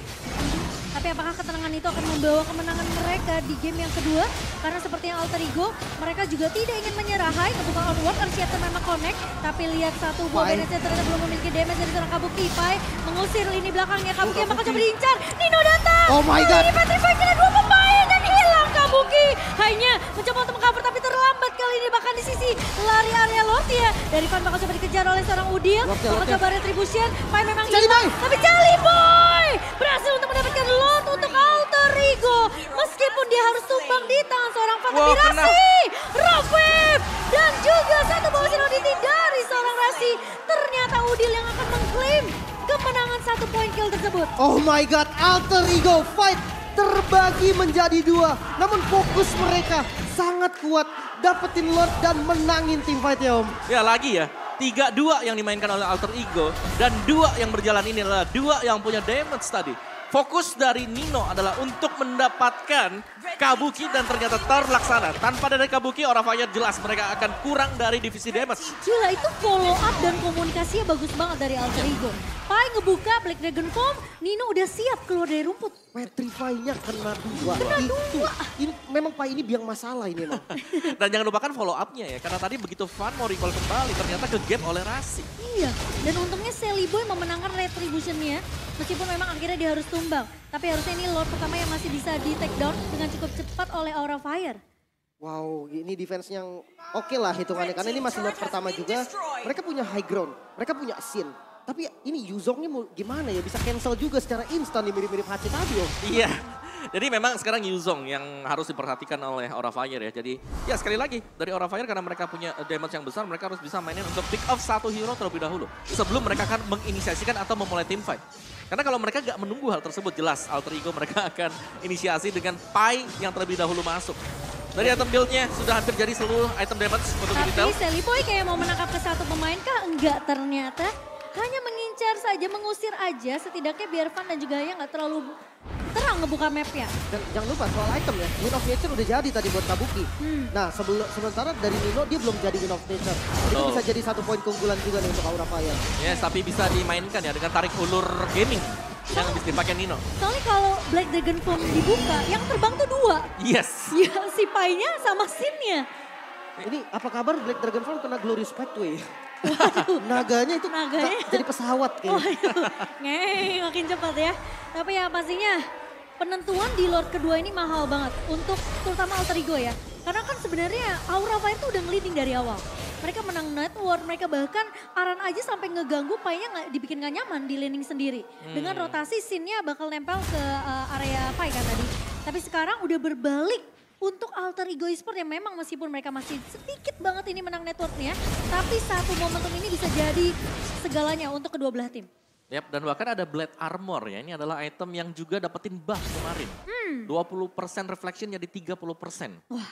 Tapi apakah ketenangan itu akan membawa kemenangan mereka di game yang kedua? Karena seperti yang Alter Ego, mereka juga tidak ingin menyerah. Hai, kebuka onward, Arciata memang connect. Tapi lihat satu buah Benetnya ternyata belum memiliki damage dari seorang Kabuki. Pai mengusir lini belakangnya, Kabuki yang bakal coba diincar. Nino datang! Oh my god! Ini Petrify kira dua pemain dan hilang Kabuki. Hanya mencoba untuk mengcover tapi terlambat kali ini. Bahkan di sisi lari area Lord ya. Dari Van bakal coba dikejar oleh seorang Udil. Bakal coba retribution. Pai memang hilang. Tapi Jali Boy berhasil untuk mendapatkan Lord untuk Alter Ego. Meskipun dia harus tumbang di tangan seorang Rasi. Rock Whip. Dan juga satu bawah sinoditi dari seorang Rasi. Ternyata Udil yang akan mengklaim kemenangan 1 poin kill tersebut. Oh my god, Alter Ego fight terbagi menjadi 2. Namun fokus mereka sangat kuat. Dapetin Lord dan menangin tim fight ya Om. Ya lagi ya, 3-2 yang dimainkan oleh Alter Ego. Dan 2 yang berjalan ini adalah 2 yang punya damage tadi. Fokus dari Nino adalah untuk mendapatkan Kabuki dan ternyata terlaksana. Tanpa dari Kabuki, Aura Fire jelas mereka akan kurang dari divisi damage. Gila, itu follow up dan komunikasinya bagus banget dari Alter Ego. Pai ngebuka Black Dragon Form, Nino udah siap keluar dari rumput. Petrify-nya kena 2. Ini memang Pai ini biang masalah ini emang. Dan jangan lupakan follow up-nya ya. Karena tadi begitu Van mau recall kembali, ternyata ke-gap oleh Rasi. Iya, dan untungnya Sally Boy memenangkan retribution-nya. Meskipun memang akhirnya dia harus tumbang. Tapi harusnya ini Lord pertama yang masih bisa di take down dengan cukup cepat oleh Aura Fire. Wow, ini defense yang oke lah hitungannya. Karena ini masih Lord pertama juga. Mereka punya high ground, mereka punya Sin. Tapi ini Yuzongnya mau gimana ya, bisa cancel juga secara instan nih mirip-mirip Hachi tadi Om. Iya, jadi memang sekarang Yuzong yang harus diperhatikan oleh Aura Fire ya. Jadi ya sekali lagi dari Aura Fire karena mereka punya damage yang besar, mereka harus bisa mainin untuk pick off satu hero terlebih dahulu. Sebelum mereka akan menginisiasikan atau memulai team fight. Karena kalau mereka gak menunggu hal tersebut, jelas Alter Ego mereka akan inisiasi dengan Pai yang terlebih dahulu masuk. Dari item build-nya sudah hampir jadi seluruh item damage untuk detail. Tapi Sally Boy kayak mau menangkap ke satu pemain kah? Enggak ternyata. Hanya mengincar saja, mengusir aja setidaknya biar Van dan juga Aya nggak terlalu terang ngebuka mapnya. Dan jangan lupa soal item ya, Wind of Nature udah jadi tadi buat Kabuki. Nah sementara dari Nino dia belum jadi Wind of Nature. Itu bisa jadi 1 poin keunggulan juga nih untuk Aura Fire. Yes, tapi bisa dimainkan ya dengan tarik ulur gaming yang bisa dipakai Nino. Soalnya kalau Black Dragon Form dibuka, yang terbang tuh 2. Yes. Ya si Pai-nya sama Sin-nya. Ini apa kabar Black Dragon Form kena Glorious Pathway? Naganya itu jadi pesawat kayaknya. Ngey, makin cepat ya. Tapi ya pastinya penentuan di Lord kedua ini mahal banget untuk terutama Alter Ego ya. Karena kan sebenarnya Aura Fire tuh udah nge-leading dari awal. Mereka menang network, mereka bahkan Aran aja sampai ngeganggu Pai-nya dibikin gak nyaman di laning sendiri. Dengan rotasi Sin-nya bakal nempel ke area Pai kan tadi. Tapi sekarang udah berbalik. Untuk Alter Ego Esport yang memang meskipun mereka masih sedikit banget ini menang networknya. Tapi satu momentum ini bisa jadi segalanya untuk kedua belah tim. Yap, dan bahkan ada Blade Armor ya. Ini adalah item yang juga dapetin buff kemarin. 20% reflection jadi 30%. Wah.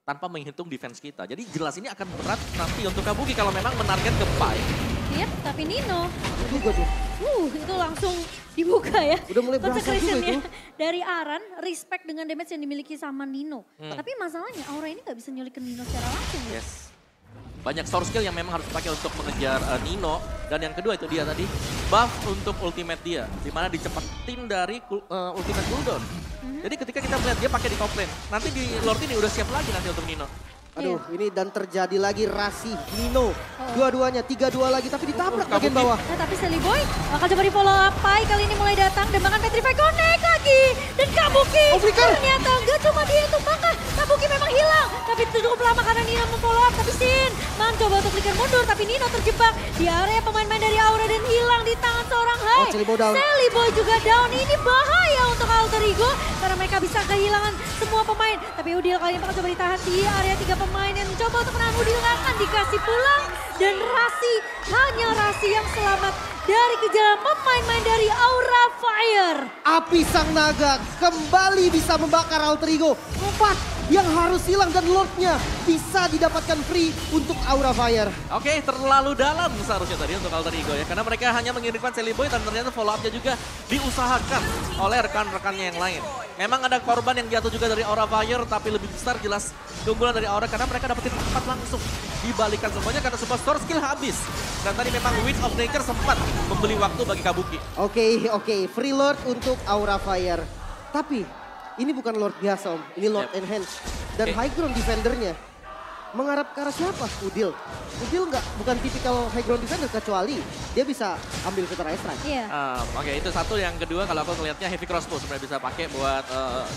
Tanpa menghitung defense kita. Jadi jelas ini akan berat nanti untuk Kabuki kalau memang menarget ke Pai. Iya, tapi Nino. Juga tuh. Itu langsung dibuka ya. Udah mulai berasa juga itu. Dari Aran, respect dengan damage yang dimiliki sama Nino. Tapi masalahnya Aura ini gak bisa nyulik ke Nino secara langsung. Yes. Banyak source skill yang memang harus dipakai untuk mengejar Nino. Dan yang kedua itu dia tadi, buff untuk ultimate dia. Dimana dicepetin dari ultimate cooldown. Jadi ketika kita melihat dia pakai di top lane, nanti di Lord ini udah siap lagi nanti untuk Nino. Aduh, ini dan terjadi lagi Rasi, Nino. Dua-duanya, 3-2 lagi, tapi ditabrak bagian bawah. Nah, tapi Sally Boy akan coba di follow up. Pai kali ini mulai datang dan bahkan Petrify connect lagi. Dan Kabuki ternyata nggak cuma dia itu, maka Kabuki memang hilang. Tapi cukup lama karena Nino memfollow up. Tapi Sin coba untuk flicker mundur, tapi Nino terjebak di area pemain-pemain dari Aura dan hilang di tangan seorang Hai. Sally Boy juga down. Ini bahaya untuk Alter Ego karena mereka bisa kehilangan semua pemain. Tapi Udil kali ini bakal coba ditahan di area 3 pemain yang mencoba untuk menahan Udil, akan dikasih pulang. Dan hanya Rasi yang selamat dari kejaran pemain-main dari Aura Fire. Api Sang Naga kembali bisa membakar Alter Ego. 4 yang harus hilang dan Lordnya bisa didapatkan free untuk Aura Fire. Oke, terlalu dalam seharusnya tadi untuk Alter Ego ya. Karena mereka hanya mengirimkan Sally Boy dan ternyata follow up-nya juga diusahakan oleh rekan-rekannya yang lain. Memang ada korban yang jatuh juga dari Aura Fire, tapi lebih besar jelas keunggulan dari Aura karena mereka dapetin 4 langsung. Dibalikan semuanya karena semua store skill habis. Dan tadi memang Wind of Nature sempat membeli waktu bagi Kabuki. Oke, free Lord untuk Aura Fire. Tapi ini bukan Lord biasa Om, ini Lord Enhance. Dan high ground defendernya mengarah ke arah siapa? Udil. Udil bukan tipikal high ground defender kecuali dia bisa ambil Future Ice Strike. Iya. Oke, itu satu. Yang kedua kalau aku ngelihatnya heavy crossbow sebenarnya bisa pakai buat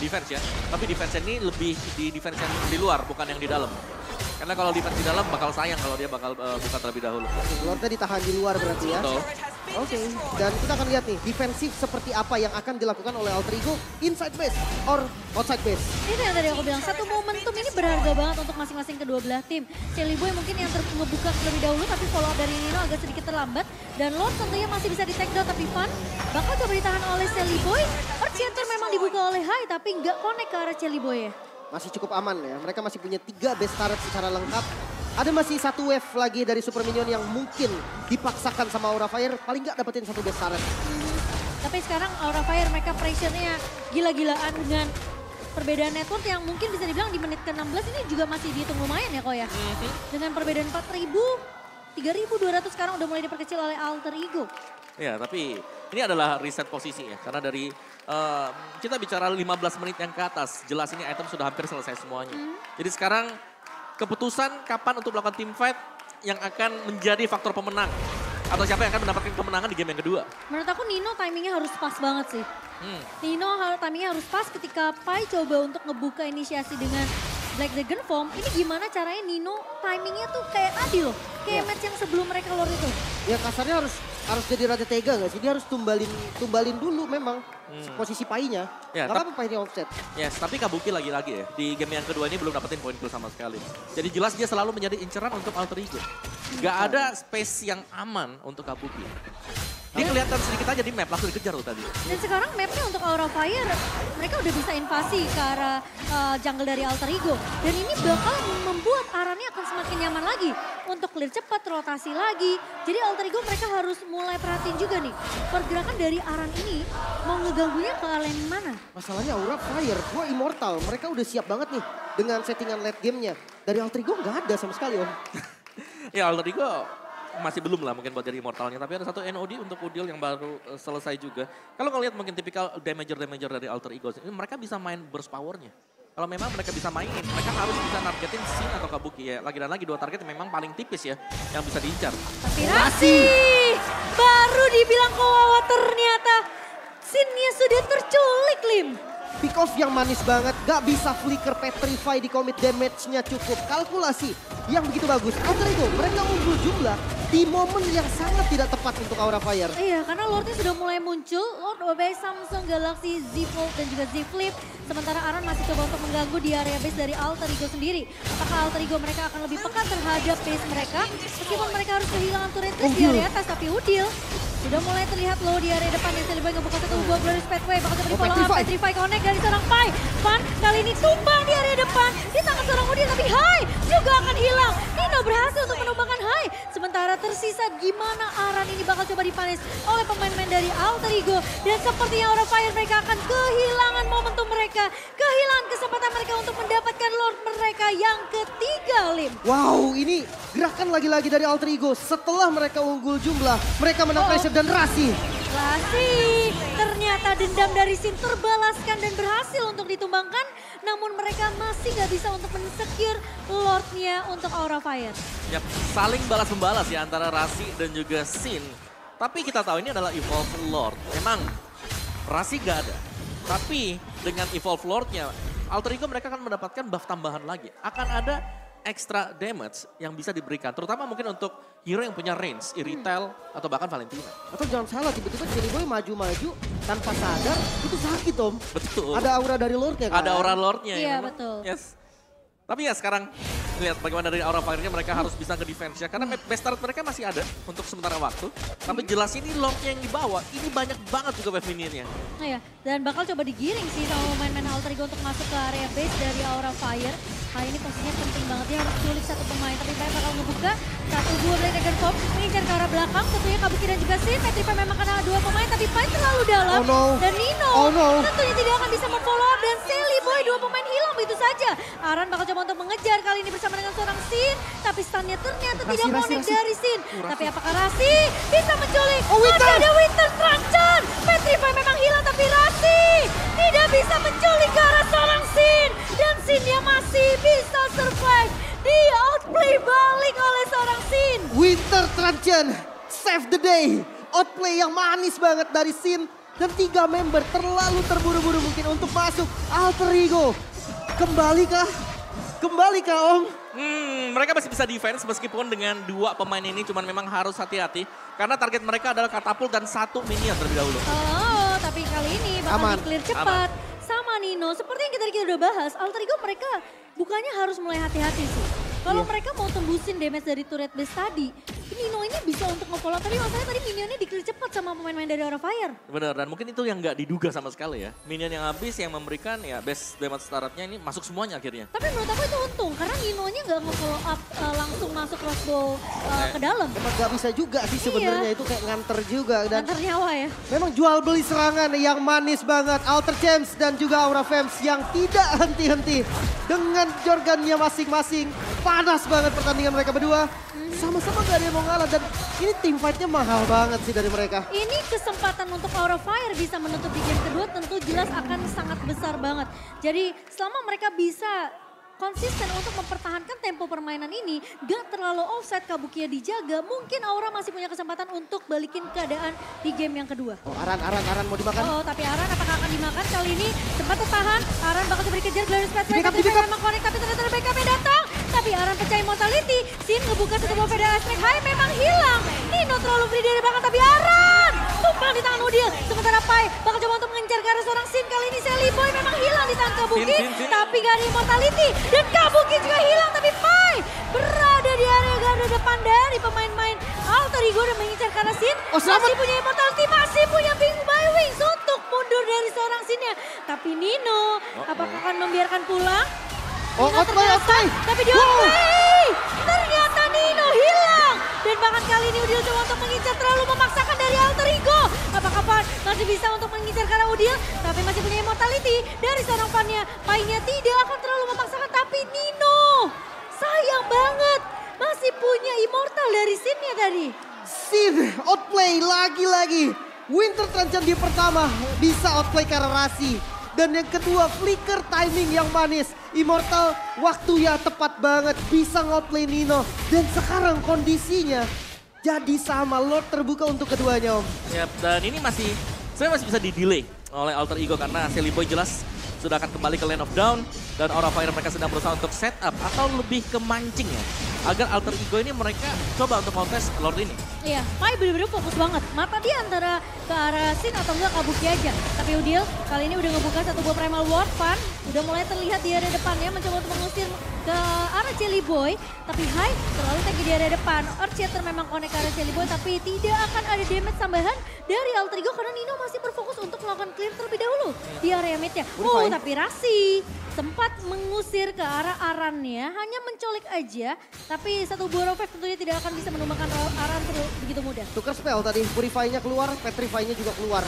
defense ya. Tapi defense ini lebih di defense yang di luar bukan yang di dalam. Karena kalau defense di dalam bakal sayang kalau dia bakal buka terlebih dahulu. Lordnya ditahan di luar berarti ya. Betul. Oke, dan kita akan lihat nih defensif seperti apa yang akan dilakukan oleh Alter Ego inside base or outside base. Ini yang tadi aku bilang, satu momentum ini berharga banget untuk masing-masing kedua belah tim. Sally Boy mungkin yang ngebuka terlebih dahulu tapi follow up dari Nino agak sedikit terlambat. Dan Lord tentunya masih bisa di take down tapi Fun bakal coba ditahan oleh Sally Boy. Earthshaker memang dibuka oleh Hai tapi nggak connect ke arah Sally Boy ya. Masih cukup aman ya, mereka masih punya 3 base turret secara lengkap. Ada masih 1 wave lagi dari Super Minion yang mungkin dipaksakan sama Aura Fire, paling nggak dapetin 1 base turret. Tapi sekarang Aura Fire mereka pressure-nya gila-gilaan dengan perbedaan network yang mungkin bisa dibilang di menit ke-16 ini juga masih dihitung lumayan ya kok ya. Dengan perbedaan 4.000, 3.200 sekarang udah mulai diperkecil oleh Alter Ego. Ya, tapi ini adalah reset posisi ya. Karena dari kita bicara 15 menit yang ke atas, jelas ini item sudah hampir selesai semuanya. Jadi sekarang keputusan kapan untuk melakukan team fight yang akan menjadi faktor pemenang. Atau siapa yang akan mendapatkan kemenangan di game yang kedua. Menurut aku Nino timingnya harus pas banget sih. Nino timingnya harus pas ketika Pai coba untuk ngebuka inisiasi dengan Black Dragon Form. Ini gimana caranya Nino timingnya tuh kayak tadi loh. Kayak match yang sebelum mereka keluar itu. Ya kasarnya harus jadi Raja Tega gak sih? Dia harus tumbalin dulu memang posisi Painya. Ya, gak apa-apa Painya offset. Yes, tapi Kabuki lagi-lagi ya. Di game yang kedua ini belum dapetin poin kill sama sekali. Jadi jelas dia selalu menjadi inceran untuk Alter Ego. Gak ada space yang aman untuk Kabuki. Dia kelihatan sedikit aja di map, langsung dikejar tuh tadi. Dan sekarang mapnya untuk Aura Fire, mereka udah bisa invasi ke arah jungle dari Alter Ego. Dan ini bakal membuat arahnya akan semakin nyaman lagi. Untuk clear cepat, rotasi lagi. Jadi Alter Ego mereka harus mulai perhatiin juga nih. Pergerakan dari Aran ini mau ngeganggunya ke lane mana? Masalahnya Aura Fire, gue immortal. Mereka udah siap banget nih dengan settingan late gamenya. Dari Alter Ego nggak ada sama sekali Om. Ya Alter Ego masih belum lah mungkin buat jadi immortalnya. Tapi ada satu NOD untuk Udil yang baru selesai juga. Kalau ngelihat mungkin tipikal damager dari Alter Ego, mereka bisa main burst powernya. Kalau memang mereka bisa mainin, mereka harus bisa nargetin Sin atau Kabuki ya. Lagi dan lagi 2 target yang memang paling tipis ya, yang bisa diincar. Tapi Rasi baru dibilang kowawa ternyata Sinnya sudah terculik Lim. Pick off yang manis banget, gak bisa flicker petrify di commit damage-nya cukup. Kalkulasi yang begitu bagus. Alter Ego mereka unggul jumlah di momen yang sangat tidak tepat untuk Aura Fire. Iya, karena Lordnya sudah mulai muncul. Lord by Samsung Galaxy Z Fold dan juga Z Flip. Sementara Aran masih coba untuk mengganggu di area base dari Alter Ego sendiri. Apakah Alter Ego mereka akan lebih peka terhadap base mereka? Meskipun mereka harus kehilangan turret di area atas, tapi Udil sudah mulai terlihat low di area depan. Yang terlibat ngebuka satu buah Glorious Pathway. Bakal coba di follow up, Petrify connect dari seorang Pai. Fun kali ini tumbang di area depan. Di tangan seorang Udil, tapi Hai juga akan hilang. Nino berhasil untuk menumbangkan Hai. Sementara tersisa gimana Aran ini bakal coba dipanis oleh pemain-pemain dari Alter Ego. Dan sepertinya Aura Fire mereka akan kehilangan momentum mereka. Kehilangan kesempatan mereka untuk mendapatkan Lord mereka yang ketiga, Lim. Wow, ini gerakan lagi-lagi dari Alter Ego. Setelah mereka unggul jumlah, mereka menang pressure dan Rasi. Rasi, ternyata dendam dari Sin terbalaskan dan berhasil untuk ditumbangkan. Namun mereka masih gak bisa untuk men-secure Lordnya untuk Aura Fire. Yap, saling balas-membalas ya antara Rasi dan juga Sin. Tapi kita tahu ini adalah Evolve Lord. Memang Rasi gak ada. Tapi dengan Evolve Lordnya, Alter Ego mereka akan mendapatkan buff tambahan lagi. Akan ada extra damage yang bisa diberikan. Terutama mungkin untuk hero yang punya range, Irithel atau bahkan Valentina. Atau jangan salah, tiba-tiba Jelly Boy maju-maju tanpa sadar, itu sakit Om. Betul. Ada aura dari Lordnya kan? Ada aura Lordnya. Iya betul. Yes. Tapi ya sekarang lihat bagaimana dari Aura Fire-nya mereka harus bisa ke defense ya. Karena best start mereka masih ada untuk sementara waktu. Tapi jelas ini Lordnya yang dibawa, ini banyak banget juga wave minionnya. Nah ya, dan bakal coba digiring sih sama pemain-pemain Alter Ego untuk masuk ke area base dari Aura Fire. Nah ini posisinya penting banget, dia harus culik satu pemain. Tapi Pai bakal ngebuka, 1-2 Blade Dragon Form mengincar ke arah belakang. Tentunya Kabuki dan juga Sin, Petrified memang kena 2 pemain. Tapi Pai terlalu dalam. Oh no. Dan Nino tentunya tidak akan bisa memfollow up. Dan Sally Boy 2 pemain hilang begitu saja. Aran bakal coba untuk mengejar kali ini bersama dengan seorang Sin. Tapi stunnya ternyata tidak connect dari Sin. Tapi apakah Rasi bisa menculik? Masih ada Winter Truncheon. Petrified memang hilang tapi Rasi tidak bisa menculik ke arah seorang Sin. Dan Sin yang masih bisa survive. Di outplay balik oleh seorang Sin. Winter Truncheon, save the day. Outplay yang manis banget dari Sin. Dan 3 member terlalu terburu-buru mungkin untuk masuk. Alter Ego, kembali kah Om? Mereka masih bisa defense meskipun dengan 2 pemain ini, cuman memang harus hati-hati. Karena target mereka adalah katapult dan 1 minion terlebih dahulu. Oh, tapi kali ini bakal di-clear cepat. Sama Nino, seperti yang kita udah bahas, Alter Ego mereka bukannya harus mulai hati-hati sih. Kalau mereka mau tembusin damage dari turret base tadi, Nino ini bisa untuk nge-follow. Tapi masalahnya tadi minionnya di-clear cepat sama pemain-pemain dari Aura Fire. Bener, dan mungkin itu yang nggak diduga sama sekali ya. Minion yang habis yang memberikan ya base damage startnya ini masuk semuanya akhirnya. Tapi menurut aku itu untung, karena Ninonya nggak nge-follow up langsung masuk crossbow ke dalam. Emang gak bisa juga sih sebenarnya, itu kayak nganter juga. Dan nganter nyawa ya. memang jual beli serangan yang manis banget. Alter James dan juga Aura Femmes yang tidak henti-henti. Dengan jorgannya masing-masing. Panas banget pertandingan mereka berdua. Sama-sama gak ada yang mau ngalah. Dan ini team fight-nya mahal banget sih dari mereka. Ini kesempatan untuk Aura Fire bisa menutup di game kedua tentu jelas akan sangat besar banget. Jadi selama mereka bisa konsisten untuk mempertahankan tempo permainan ini, gak terlalu offside, Kabukinya dijaga, mungkin Aura masih punya kesempatan untuk balikin keadaan di game yang kedua. Oh, Aran mau dimakan. Oh, tapi Aran apakah akan dimakan kali ini? Sempat tertahan, Aran bakal coba dikejar, Glorious Pet Di backup. memang connect, tapi ternyata ada backup yang datang. Tapi Aran pecah immortality, Sin ngebuka satu buah Federal Snake High memang hilang. Nino terlalu free dari belakang, tapi Aran tumpang di tangan Udil. Sementara Pai bakal coba untuk mengejar ke arah seorang Sin, kali ini Sally Boy memang hilang di tangan Kabuki, tapi gak ada immortality. Dan Kabuki juga hilang, tapi Pai berada di area garda depan dari pemain-main Alter Ego dan mengincar ke arah Sin. Masih punya immortality, masih punya Bing by Wings untuk mundur dari seorang Sinnya. Tapi Nino, apakah akan membiarkan pulang? Oh, Nino outplay. Tapi di outplay, ternyata Nino hilang. Dan bahkan kali ini Udil coba untuk mengincar, terlalu memaksakan dari Alter Ego. Apakah Pan masih bisa untuk mengincar ke arah Udil? Tapi masih punya immortality dari seorang Pannya. Painnya tidak akan terlalu memaksakan, tapi Nino sayang banget. Masih punya immortal dari Sinnya tadi. Sin outplay lagi-lagi. Winter Truncheon di pertama bisa outplay karena Rasi. Dan yang kedua flicker timing yang manis. Immortal waktunya tepat banget bisa outplay Nino. Dan sekarang kondisinya jadi sama, Lord terbuka untuk keduanya Om. Yap, dan ini sebenarnya masih bisa di-delay oleh Alter Ego karena Sally Boy jelas sudah akan kembali ke Land of Dawn. Dan Aura Fire mereka sedang berusaha untuk set up atau lebih ke mancing ya. Agar Alter Ego ini mereka coba untuk kontes Lord ini. Iya, Pai bener-bener fokus banget. Mata dia antara ke arah Sin atau enggak Kabuki aja. Tapi Udil kali ini udah ngebuka satu buah Primal Ward. Pan udah mulai terlihat di area depannya mencoba untuk mengusir ke arah Jelly Boy. Tapi Hai terlalu tinggi di area depan. Earthshatter memang connect ke arah Jelly Boy, tapi tidak akan ada damage tambahan dari Alter Ego karena Nino masih berfokus untuk melakukan clear terlebih dahulu di area midnya. Oh, tapi Rasi sempat mengusir ke arah Arannya, hanya mencolik aja. Tapi satu buah Rovek tentunya tidak akan bisa menumbangkan Aran begitu mudah. Tukar spell tadi, Purify-nya keluar, Petrify-nya juga keluar.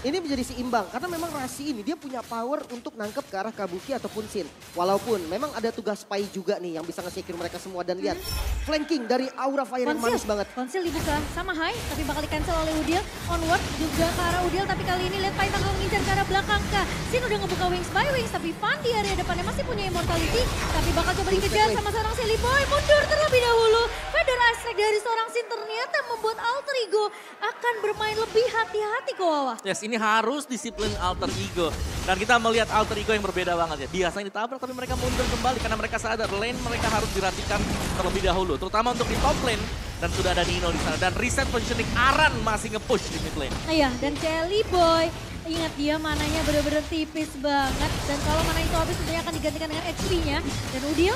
Ini menjadi seimbang karena memang Rasi ini dia punya power untuk nangkep ke arah Kabuki ataupun Sin. Walaupun memang ada tugas spy juga nih yang bisa nge-secure mereka semua. Dan lihat, flanking dari Aura Fire yang manis banget. Konsil dibuka sama Hai, tapi bakal di-cancel oleh Udil. Onward juga ke arah Udil, tapi kali ini lihat Pai bakal mengincar ke arah belakang kah. Sin udah ngebuka Wings by Wings, tapi Van di area depannya masih punya Immortality. Tapi bakal coba dikejar sama seorang Silly Boy. Mundur terlebih dahulu. Feather Strike dari seorang Sin ternyata membuat Alter Ego akan bermain lebih hati-hati ke Wawa. Yes, ini harus disiplin Alter Ego. Dan kita melihat Alter Ego yang berbeda banget ya. Biasanya ditabrak tapi mereka mundur kembali karena mereka sadar lane mereka harus diratikan terlebih dahulu. Terutama untuk di top lane. Dan sudah ada Nino di sana. Dan reset positioning Aran masih nge-push di mid lane. Iya, dan Jelly Boy. Ingat dia mananya bener-bener tipis banget. Dan kalau mana itu habis tentunya akan digantikan dengan HP-nya. Dan Udil,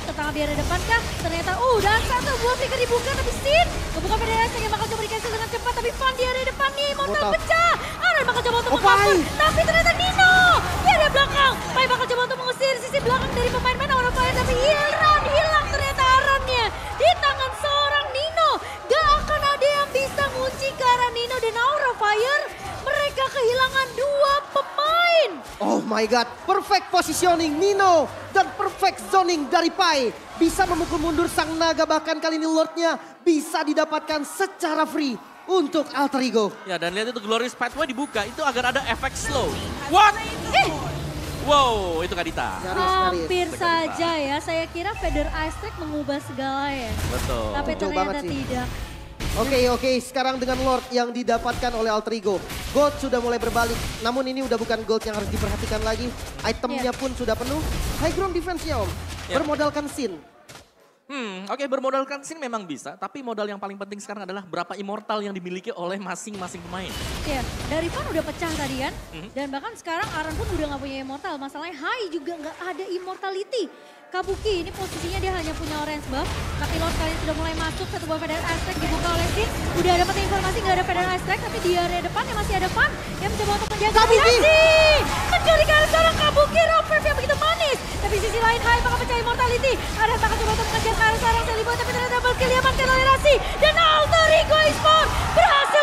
tetangga di area depan kah? Ternyata, dan satu buah flicker dibuka tapi Sin. Kebuka PDS yang bakal coba di-cancel dengan cepat. Tapi Van di area depan nih, Immortal pecah. Aran bakal coba untuk mengapur. Tapi ternyata Nino di area belakang. Pai bakal coba untuk mengusir sisi belakang dari pemain-pemain Aura Fire. Tapi hilang ternyata Arannya. Di tangan seorang Nino. Gak akan ada yang bisa ngunci ke arah Nino dan Aura Fire. Mereka kehilangan 2 pemain. Oh my god, perfect positioning Nino dan perfect zoning dari Pai. Bisa memukul mundur sang naga, bahkan kali ini Lordnya bisa didapatkan secara free untuk Alter Ego. Ya, dan lihat itu Glorious Pathway dibuka, itu agar ada efek slow. What? Wow, itu Kadita. Hampir saja ya, saya kira Feather Strike mengubah segala ya. Betul. Tapi ternyata tidak. Oke, sekarang dengan Lord yang didapatkan oleh Alter Ego. Gold sudah mulai berbalik, namun ini udah bukan gold yang harus diperhatikan lagi. Itemnya pun sudah penuh. High ground defense-nya Om, bermodalkan Sin. Oke, bermodalkan Sin memang bisa, tapi modal yang paling penting sekarang adalah berapa immortal yang dimiliki oleh masing-masing pemain. Ya, dari Van udah pecah tadi kan, dan bahkan sekarang Aran pun udah gak punya immortal. Masalahnya Hai juga gak ada immortality. Kabuki ini posisinya dia hanya punya orange buff, tapi Lord kalian sudah mulai masuk, satu buah Feather Strike dibuka oleh Sin. Udah dapat informasi gak ada Feather Strike, tapi di area depannya masih ada Van yang mencoba untuk menjaga Kabuki. Mencuri ke arah seorang Kabuki, Robert yang begitu manis. Tapi sisi lain Hai bakal pecah immortality. Aran bakal coba untuk mengejar ke arah seorang Jelly Boy, tapi ternyata double kill diamankan oleh Rasi. Dan Alter Ego Esports berhasil